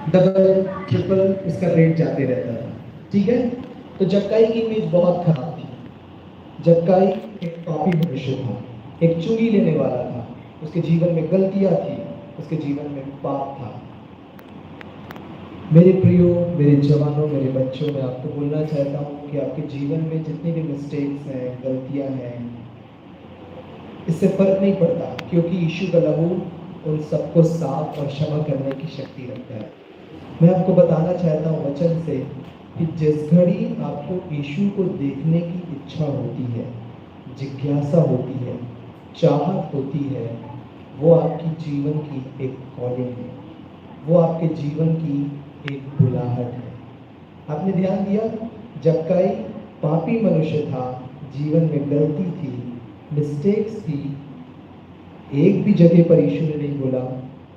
Double triple इसका rate जाते रहता था। ठीक है, तो जक्काई की इमेज बहुत खराब थी। जक्काई एक पापी मनुष्य था, एक चुंगी लेने वाला था, उसके जीवन में गलतियां थी, उसके जीवन में पाप था। मेरे प्रियो, मेरे जवानों, मेरे बच्चों, मैं आपको बोलना चाहता हूँ कि आपके जीवन में जितनी भी मिस्टेक्स हैं, गलतियां हैं, इससे फर्क नहीं पड़ता, क्योंकि यीशु का लहू उन सबको साफ और क्षमा करने की शक्ति रखता है। मैं आपको बताना चाहता हूँ वचन से कि जिस घड़ी आपको यीशु को देखने की इच्छा होती है, जिज्ञासा होती है, चाहत होती है, वो आपकी जीवन की एक कॉलिंग है, वो आपके जीवन की एक बुलाहट है। आपने ध्यान दिया, जक्काई पापी मनुष्य था, जीवन में गलती थी, मिस्टेक्स थी। एक भी जगह पर यीशु ने नहीं बोला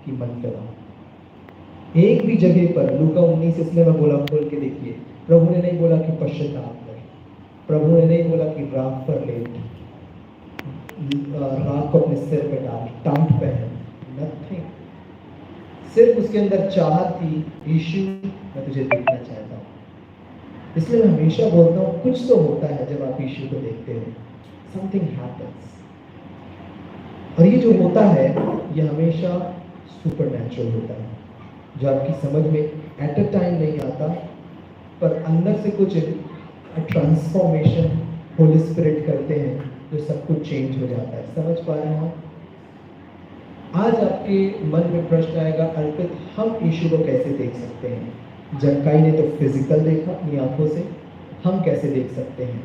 कि मन कराओ। एक भी जगह पर लूका 19 इसलिए मैं बोला, खोल के देखिए, प्रभु ने नहीं बोला कि पश्चाताप करें, प्रभु ने नहीं बोला कि राख पर लेट, राख को अपने सिर में डाल, टांट पहन, नथिंग। सिर्फ उसके अंदर चाहत थी, यीशु मैं तुझे देखना चाहता हूँ। इसलिए मैं हमेशा बोलता हूँ, कुछ तो होता है जब आप यीशु को देखते हो, समथिंग हैपेंस। और ये जो होता है, ये हमेशा सुपरनैचुरल होता है, जो आपकी समझ में एट अ टाइम नहीं आता, पर अंदर से कुछ ट्रांसफॉर्मेशन होली स्पिरिट करते हैं, जो सब कुछ चेंज हो जाता है। समझ पा रहे हैं आप? आज आपके मन में प्रश्न आएगा, अर्पित हम यीशु को कैसे देख सकते हैं? जक्काई ने तो फिजिकल देखा अपनी आंखों से, हम कैसे देख सकते हैं?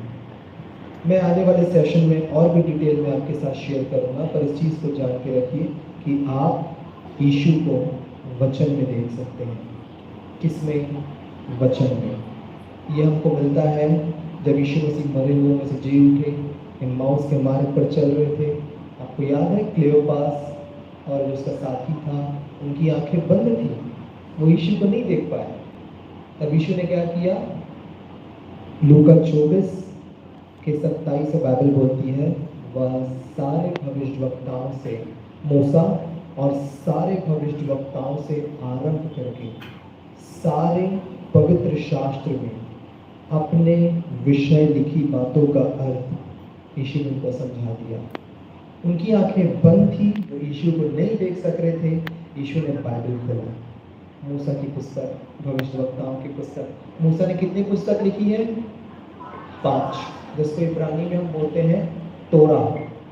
मैं आने वाले सेशन में और भी डिटेल में आपके साथ शेयर करूंगा, पर इस चीज़ को जान के रखिए कि आप यीशु को वचन में देख सकते हैं। किसमें? वचन में। ये हमको मिलता है जब यीशु मसीह मरे हुए में से जी उठे, इम्माउस के मार्ग पर चल रहे थे। आपको याद है, क्लियोपास और जो उसका साथी था, उनकी आंखें बंद थी, वो यीशु को नहीं देख पाए। तब यीशु ने क्या किया? लूका 24 के 27 से बाइबल बोलती है, वह सारे भविष्यवक्ताओं से, मूसा और सारे भविष्यवक्ताओं से आरंभ करके सारे पवित्र शास्त्र में अपने विषय लिखी बातों का अर्थ यीशु ने उनको समझा दिया। उनकी आंखें बंद थी, वो यीशु को नहीं देख सक रहे थे। यीशु ने बाइबल खोला, मूसा की पुस्तक, भविष्यवक्ताओं की पुस्तक। मूसा ने कितनी पुस्तक लिखी है? 5, जिसको इब्रानी में हम बोलते हैं तोरा,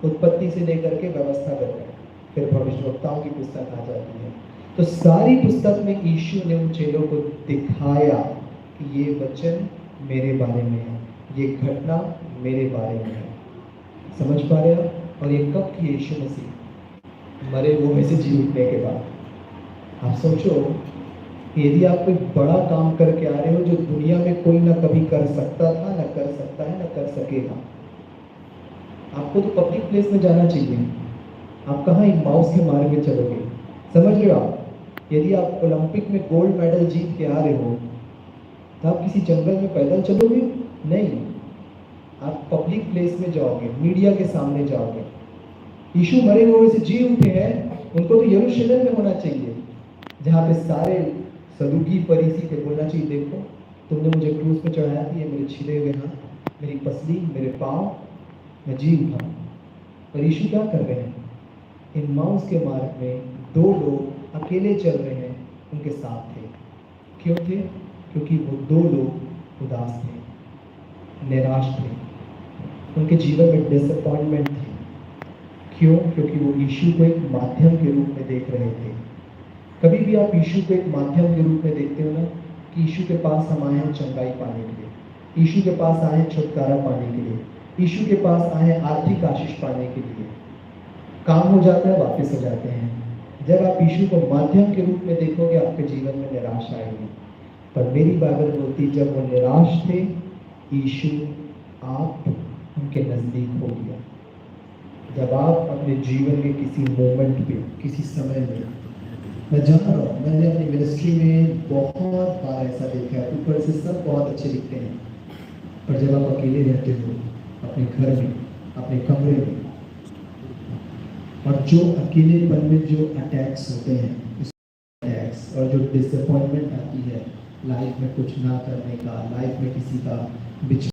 उत्पत्ति से लेकर के व्यवस्था तक। फिर भविष्यवक्ताओं की पुस्तक आ जाती है। तो सारी पुस्तक में यीशु ने उन चेलों को दिखाया कि ये वचन मेरे बारे में है, ये घटना मेरे बारे में है। समझ पा रहे हो? और ये कब की? यीशु मसीह मरे हुए में से जी उठने के बाद। आप सोचो, यदि आप कोई बड़ा काम करके आ रहे हो जो दुनिया में कोई ना कभी कर सकता था, ना कर सकता है, ना कर सकेगा, आपको तो पब्लिक प्लेस में जाना चाहिए। आप कहाँ इम्माउस के मार्ग में चलोगे? समझ रहे हो आप? यदि आप ओलंपिक में गोल्ड मेडल जीत के आ रहे हो, तो आप किसी जंगल में पैदल चलोगे? नहीं, आप पब्लिक प्लेस में जाओगे, मीडिया के सामने जाओगे। यीशु मरे हुए से जी उठे हैं, उनको तो यरूशलेम में होना चाहिए, जहाँ पे सारे सदूकी फरीसी थे। बोलना चाहिए, देखो तुमने मुझे क्रूस पे चढ़ाया था, ये मेरे छिले हुए हाथ, मेरी पसली, मेरे पाँव, मैं जी उठा। और यीशु क्या कर रहे हैं? इम्माउस के मार्ग में 2 लोग अकेले चल रहे हैं, उनके साथ थे। क्यों थे? क्योंकि वो 2 लोग उदास थे, निराश थे, उनके जीवन में डिसअपॉइंटमेंट थी। क्यों? क्योंकि वो यीशु को एक माध्यम के रूप में देख रहे थे। कभी भी आप यीशु को एक माध्यम के रूप में देखते हो ना, कि यीशु के पास हम आए हैं चंगाई पाने के लिए, यीशु के पास आए हैं छुटकारा पाने के लिए, यीशु के पास आए हैं आर्थिक आशीष पाने के लिए। काम हो जाता है, वापस हो जाते हैं। जब आप यीशु को माध्यम के रूप में देखोगे, आपके जीवन में निराशा आएगी। पर मेरी बाइबल बोलती, जब वो निराश थे, यीशु आप उनके नजदीक हो गया। जब आप अपने जीवन के किसी मोमेंट पे, किसी समय में, मैं जान रहा हूँ, मैंने अपनी मिनिस्ट्री में बहुत बार ऐसा देखा है, ऊपर से सब बहुत अच्छे दिखते हैं, पर जब आप अकेले रहते हो अपने घर में, अपने कमरे में, और जो अकेलेपन में जो अटैक्स होते हैं, अटैक्स और जो डिसअपॉइंटमेंट आती है लाइफ में कुछ ना करने का, लाइफ में किसी का